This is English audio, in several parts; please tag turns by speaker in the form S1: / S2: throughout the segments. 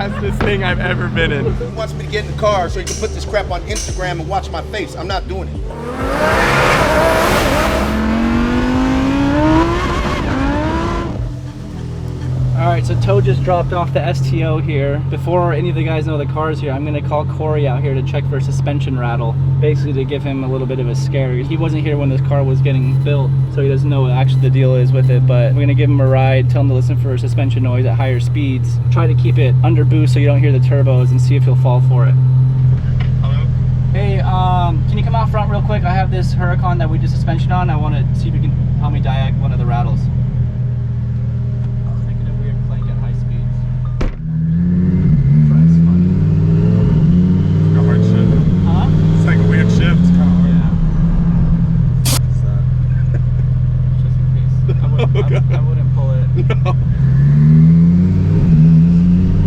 S1: fastest thing I've ever been in.
S2: He wants me to get in the car so he can put this crap on Instagram and watch my face. I'm not doing it.
S3: Alright, so Toe just dropped off the STO here. Before any of the guys know the car's here, I'm gonna call Corey out here to check for a suspension rattle. Basically to give him a little bit of a scare. He wasn't here when this car was getting built, so he doesn't know what actually the deal is with it, but we're gonna give him a ride, tell him to listen for a suspension noise at higher speeds. Try to keep it under boost so you don't hear the turbos and see if he'll fall for it.
S1: Hello?
S3: Hey, can you come out front real quick? I have this Huracan that we just suspension on. I wanna see if you can help me diag one of the rattles.
S1: Oh, God.
S3: I wouldn't pull it.
S1: No.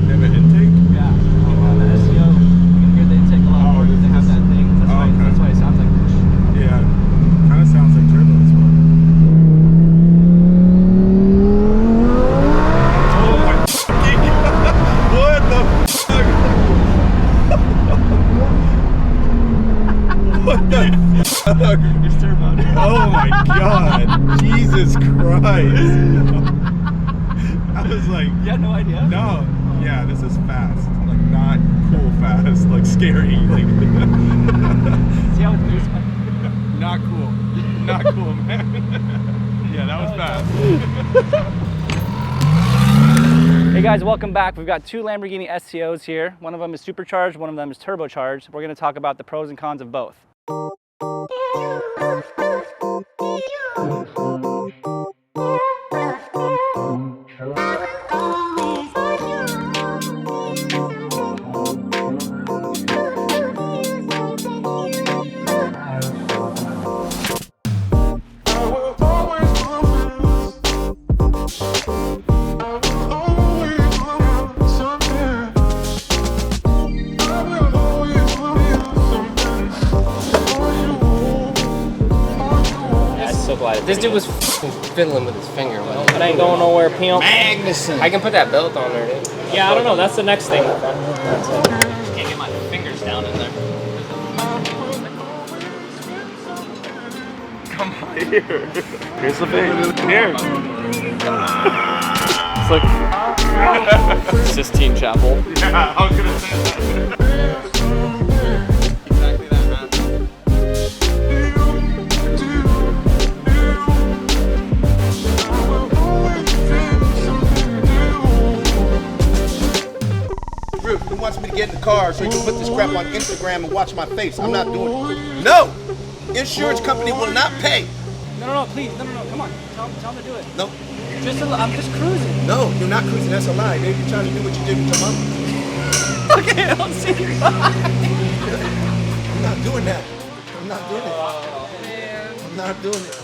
S1: They have an intake?
S3: Yeah. Oh, the STO, you can hear the intake a lot more because they have that thing. That's why it sounds like this.
S1: Yeah. Kind of sounds like turbo as well. Oh my fucking God. What the fuck? What the fuck?
S3: It's turbo.
S1: Oh my God. Jesus Christ. I was like,
S3: You had no idea?
S1: no. Yeah, this is fast. Like, not cool fast. Like, scary. Like,
S3: See how it feels?
S1: not cool. Not cool, man. Yeah, that was fast.
S3: Hey guys, welcome back. We've got two Lamborghini STOs here. One of them is supercharged, one of them is turbocharged. We're going to talk about the pros and cons of both.
S4: This dude was fiddling with his finger. It ain't going nowhere, pimp.
S2: Magnuson.
S4: I can put that belt on there, dude.
S5: Yeah, I don't know. That's the next thing.
S4: Can't get my fingers down in there.
S1: Come on here. Here's the thing. Here. It's like
S5: Sistine Chapel.
S1: yeah, I was gonna say that.
S4: Exactly that, man.
S2: He wants me to get in the car so he can put this crap on Instagram and watch my face. I'm not doing it. No! Insurance company will not pay.
S3: No, please, no, come on. Tell him to do it.
S2: No.
S3: I'm just cruising.
S2: No, you're not cruising. That's a lie. Maybe you're trying to do what you did with your mom.
S3: Okay, I don't see you.
S2: I'm not doing that. I'm not doing it. I'm not doing it.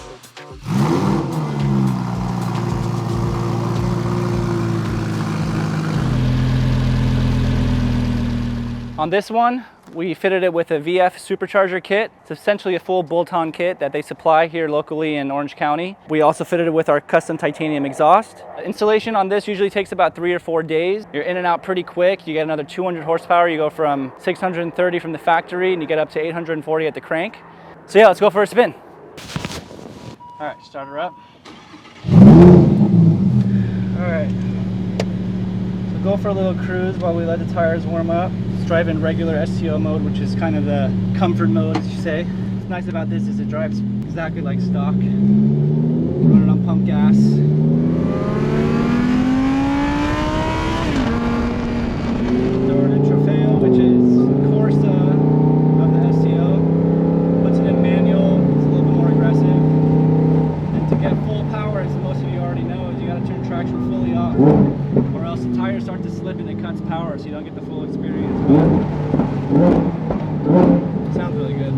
S3: On this one, we fitted it with a VF Supercharger kit. It's essentially a full bolt-on kit that they supply here locally in Orange County. We also fitted it with our custom titanium exhaust. Installation on this usually takes about 3 or 4 days. You're in and out pretty quick. You get another 200 horsepower. You go from 630 from the factory and you get up to 840 at the crank. So yeah, let's go for a spin. All right, start her up. All right. Go for a little cruise while we let the tires warm up. Let's drive in regular STO mode, which is kind of the comfort mode, as you say. What's nice about this is it drives exactly like stock. Running on pump gas. Throw it in Trofeo, which is Corsa of the STO. Puts it in manual, it's a little bit more aggressive. And to get full power, as most of you already know, is you gotta turn traction fully off. Or else the tires start to slip and it cuts power, so you don't get the full experience. Sounds really good.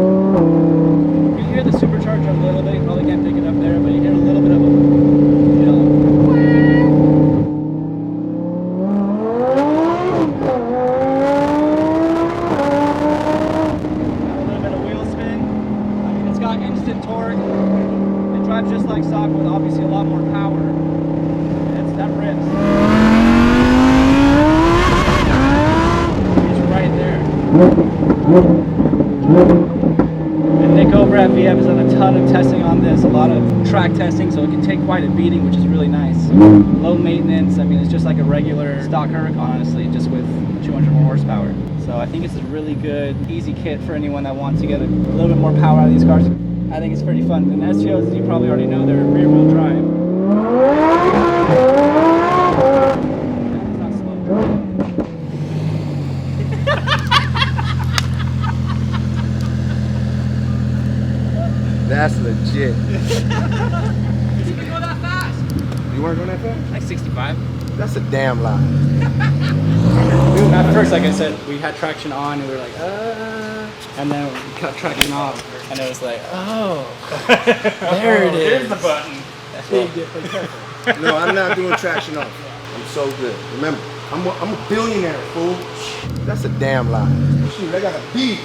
S3: You can hear the supercharger a little bit. You probably can't pick it up there, but you hear a little bit of a, instant torque. drives just like stock with obviously a lot more power. That rips. It's right there. And Nick over at VF has done a ton of testing on this, a lot of track testing, so it can take quite a beating, which is really nice. Low maintenance, I mean, it's just like a regular stock Huracan, honestly, just with 200 more horsepower. So I think it's a really good, easy kit for anyone that wants to get a little bit more power out of these cars. I think it's pretty fun. And STOs, as you probably already know, they're rear-wheel drive. It's not slow.
S2: That's legit.
S4: You didn't go that fast.
S2: You weren't going that fast?
S4: Like 65.
S2: That's a damn lie.
S3: At first, like I said, we had traction on and we were like, and then we cut traction off. And it was like, oh, there it is.
S1: Here's the button.
S2: No, I'm not doing traction off. I'm so good. Remember, I'm a billionaire, fool. That's a damn lie. Shoot, I got a beat.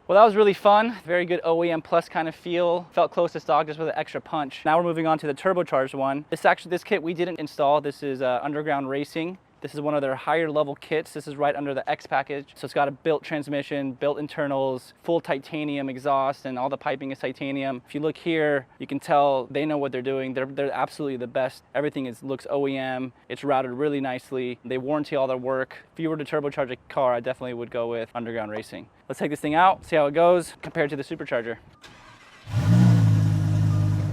S3: Well, that was really fun. Very good OEM plus kind of feel. Felt close to stock, just with an extra punch. Now we're moving on to the turbocharged one. This kit we didn't install. This is Underground Racing. This is one of their higher level kits. This is right under the X package. So it's got a built transmission, built internals, full titanium exhaust, and all the piping is titanium. If you look here, you can tell they know what they're doing. They're absolutely the best. Everything looks OEM. It's routed really nicely. They warranty all their work. If you were to turbocharge a car, I definitely would go with Underground Racing. Let's take this thing out, see how it goes compared to the Supercharger.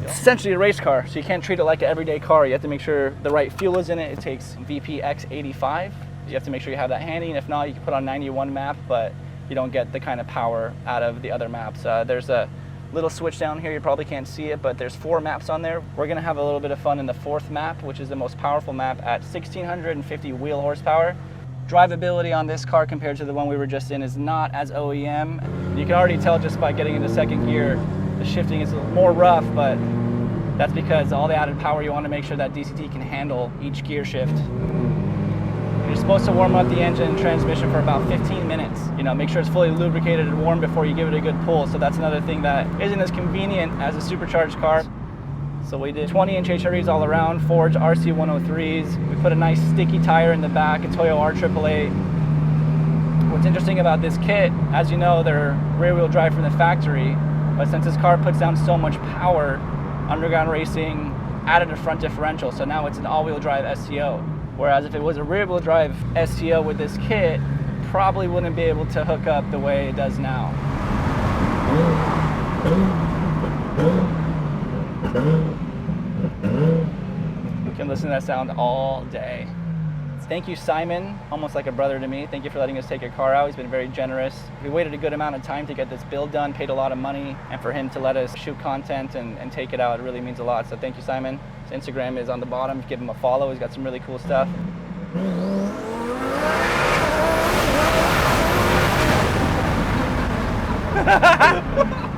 S3: It's essentially a race car, so you can't treat it like an everyday car. You have to make sure the right fuel is in it. It takes VPX85. You have to make sure you have that handy, and if not, you can put on 91 map, but you don't get the kind of power out of the other maps. There's a little switch down here. You probably can't see it, but there's 4 maps on there. We're gonna have a little bit of fun in the 4th map, which is the most powerful map at 1,650 wheel horsepower. Drivability on this car compared to the one we were just in is not as OEM. You can already tell just by getting into 2nd gear, the shifting is a little more rough, but that's because all the added power, you want to make sure that DCT can handle each gear shift. You're supposed to warm up the engine and transmission for about 15 minutes. You know, make sure it's fully lubricated and warm before you give it a good pull. So that's another thing that isn't as convenient as a supercharged car. So we did 20-inch HREs all around, forged RC103s. We put a nice sticky tire in the back, a Toyo R888. What's interesting about this kit, as you know, they're rear-wheel drive from the factory, but since this car puts down so much power, Underground Racing added a front differential, so now it's an all-wheel drive STO. Whereas if it was a rear-wheel drive STO with this kit, probably wouldn't be able to hook up the way it does now. You can listen to that sound all day. Thank you, Simon, almost like a brother to me. Thank you for letting us take your car out. He's been very generous. We waited a good amount of time to get this build done, paid a lot of money, and for him to let us shoot content and take it out, it really means a lot. So thank you, Simon. His Instagram is on the bottom. Give him a follow. He's got some really cool stuff.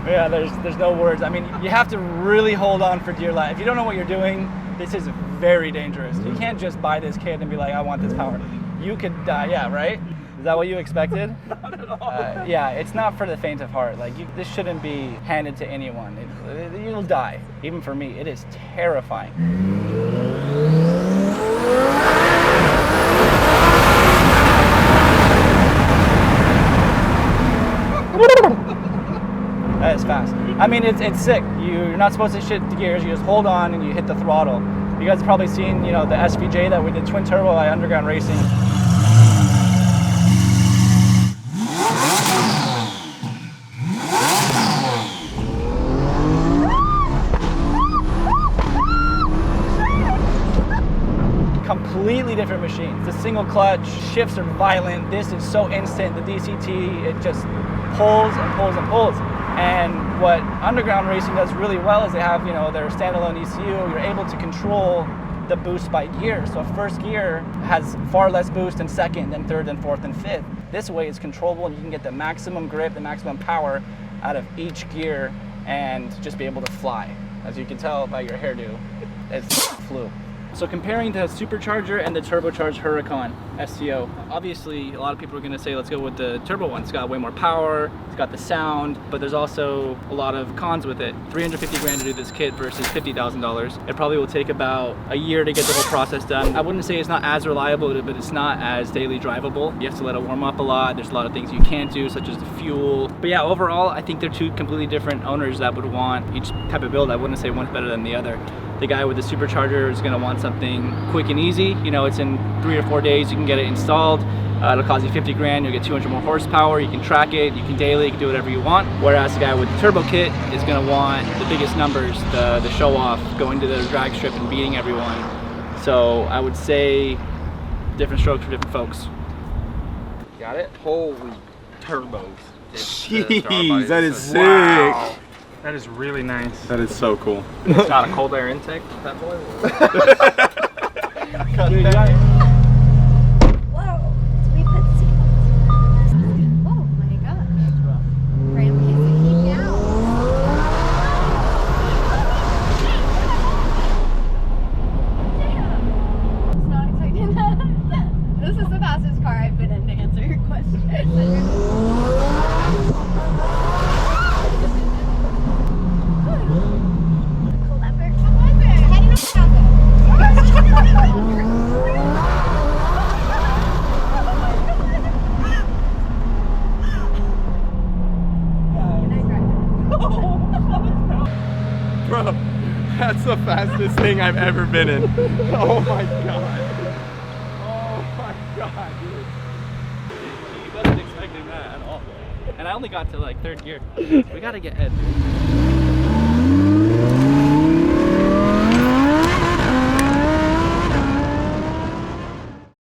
S3: Yeah, there's no words. I mean, you have to really hold on for dear life. If you don't know what you're doing, this is very dangerous. You can't just buy this kit and be like, I want this power. You could die, yeah, right? Is that what you expected?
S1: Not at all.
S3: Yeah, it's not for the faint of heart. Like, this shouldn't be handed to anyone. You'll die. Even for me, it is terrifying. That is fast. I mean, it's sick. You're not supposed to shift the gears. You just hold on and you hit the throttle. You guys have probably seen, you know, the SVJ that we did twin turbo by Underground Racing. Completely different machine. It's a single clutch, shifts are violent. This is so instant. The DCT, it just pulls and pulls and pulls. And what Underground Racing does really well is they have, you know, their standalone ECU. You're able to control the boost by gear. So first gear has far less boost than second, then third, then fourth, and fifth. This way it's controllable and you can get the maximum grip, the maximum power out of each gear and just be able to fly. As you can tell by your hairdo, it's flew. So comparing the Supercharger and the Turbocharged Huracan STO, obviously a lot of people are going to say let's go with the turbo one. It's got way more power, it's got the sound, but there's also a lot of cons with it. 350 grand to do this kit versus $50,000. It probably will take about a year to get the whole process done. I wouldn't say it's not as reliable, but it's not as daily drivable. You have to let it warm up a lot. There's a lot of things you can't do, such as the fuel. But yeah, overall, I think they're two completely different owners that would want each type of build. I wouldn't say one's better than the other. The guy with the Supercharger is going to want something quick and easy. You know, it's in 3 or 4 days you can get it installed. It'll cost you 50 grand, you'll get 200 more horsepower, you can track it, you can daily, you can do whatever you want. Whereas the guy with the turbo kit is going to want the biggest numbers, the show off, going to the drag strip and beating everyone. So I would say different strokes for different folks.
S5: Got it? Holy turbos.
S1: Jeez, that is sick.
S5: Wow.
S6: That is really nice.
S1: That is so cool.
S5: It's got a cold air intake, that boy.
S7: Whoa! We put seatbelts. Oh my gosh. Ram kids to keep down. I was not expecting that. This is the fastest car I've been in to answer your question. Cool effort. How was it? Heading up
S1: Bro, that's the fastest thing I've ever been in. Oh my god. Oh my god, dude.
S3: He wasn't expecting that at all. And I only got to like 3rd gear. We gotta get Ed.